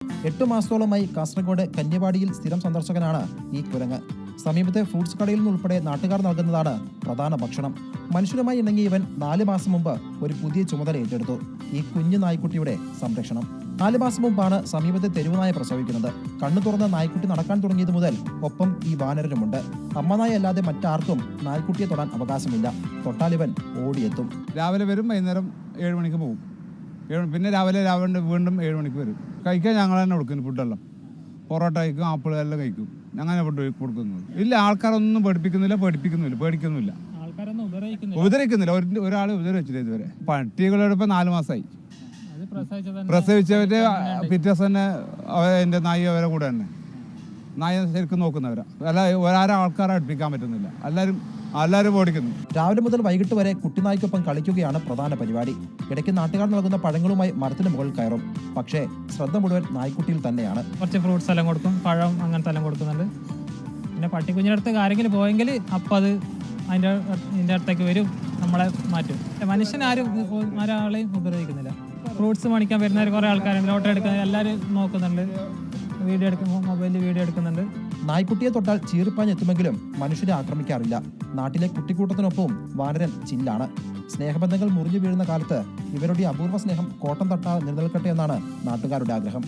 8 മാസത്തോളമായി കാസർഗോഡ് കന്യവാടിയിൽ സ്ഥിരം സന്ദർശകനാണ് ഈ കുരങ്ങ്. സമീപത്തെ ഫ്രൂട്ട്സ് കടയിൽ നിന്നുൾപ്പെടെ നാട്ടുകാർ നൽകുന്നതാണ് പ്രധാന ഭക്ഷണം. മനുഷ്യരുമായി ഇണങ്ങിയ ഇവൻ 4 മാസം മുമ്പ് ഒരു പുതിയ ചുമതല ഏറ്റെടുത്തു: ഈ കുഞ്ഞു നായ്ക്കുട്ടിയുടെ സംരക്ഷണം. 4 മാസം മുമ്പാണ് സമീപത്തെ തെരുവുനായ പ്രസവിക്കുന്നത്. കണ്ണു തുറന്ന നായ്ക്കുട്ടി നടക്കാൻ തുടങ്ങിയത് മുതൽ ഒപ്പം ഈ വാനരനുമുണ്ട്. അമ്മനായ അല്ലാതെ മറ്റാർക്കും നായ്ക്കുട്ടിയെ തൊടാൻ അവകാശമില്ല. തൊട്ടാൽ ഇവൻ ഓടിയെത്തും. രാവിലെ വരും, വൈകുന്നേരം 7 മണിക്ക് പോകും. പിന്നെ രാവിലെ വീണ്ടും 7 മണിക്ക് വരും. കഴിക്കാൻ ഞങ്ങൾ തന്നെ കൊടുക്കുന്നു ഫുഡെല്ലാം. പൊറോട്ട കഴിക്കും, ആപ്പിൾ എല്ലാം കഴിക്കും. അങ്ങനെ ഫുഡ് കൊടുക്കുന്നത് ഇല്ല. ആൾക്കാരൊന്നും പേടിക്കുന്നില്ല. ഉപദ്രവിക്കുന്നില്ല. ഒരാൾ ഉപദ്രവിച്ചില്ല ഇതുവരെ. പട്ടികളോട് ഇപ്പം 4 മാസമായി. പ്രസവിച്ചവര് പിറ്റേ ദിവസം തന്നെ എൻ്റെ നായി അവരെ കൂടെ തന്നെ. നായ ശരിക്കും നോക്കുന്നവരാ. അല്ല, ഒരാരും ആൾക്കാരെ അടുപ്പിക്കാൻ പറ്റുന്നില്ല. എല്ലാവരും ഓടിക്കുന്നു. രാവിലെ മുതൽ വൈകിട്ട് വരെ കുട്ടിനായ്ക്കൊപ്പം കളിക്കുകയാണ് പ്രധാന പരിപാടി. ഇടയ്ക്ക് നാട്ടുകാർ നൽകുന്ന പഴങ്ങളുമായി മരത്തിന് മുകളിൽ കയറും. പക്ഷേ ശ്രദ്ധ മുഴുവൻ നായ്ക്കുട്ടിയിൽ തന്നെയാണ്. കുറച്ച് ഫ്രൂട്ട്സ് എല്ലാം കൊടുക്കും, പഴം അങ്ങനത്തെ എല്ലാം കൊടുക്കുന്നുണ്ട്. പിന്നെ പട്ടിക്കുഞ്ഞിൻ്റെ അടുത്ത് ആരെങ്കിലും പോയെങ്കിൽ അപ്പം അത് അതിൻ്റെ അടുത്തേക്ക് വരും, നമ്മളെ മാറ്റും. മനുഷ്യനാരും ഒരാളെയും ഉപദ്രവിക്കുന്നില്ല. ഫ്രൂട്ട്സ് മേടിക്കാൻ വരുന്നവർ കുറേ ആൾക്കാരുണ്ട്, ഫോട്ടോ എടുക്കാൻ എല്ലാവരും നോക്കുന്നുണ്ട്, മൊബൈലിൽ വീഡിയോ എടുക്കുന്നുണ്ട്. നായ്ക്കുട്ടിയെ തൊട്ടാൽ ചീറിപ്പാഞ്ഞെത്തുമെങ്കിലും മനുഷ്യരെ ആക്രമിക്കാറില്ല. നാട്ടിലെ കുട്ടിക്കൂട്ടത്തിനൊപ്പവും വാനരൻ ചില്ലാണ്. സ്നേഹബന്ധങ്ങൾ മുറിഞ്ഞു വീഴുന്ന കാലത്ത് ഇവരുടെ അപൂർവ സ്നേഹം കോട്ടം തട്ടാതെ നിലനിൽക്കട്ടെ എന്നാണ് നാട്ടുകാരുടെ ആഗ്രഹം.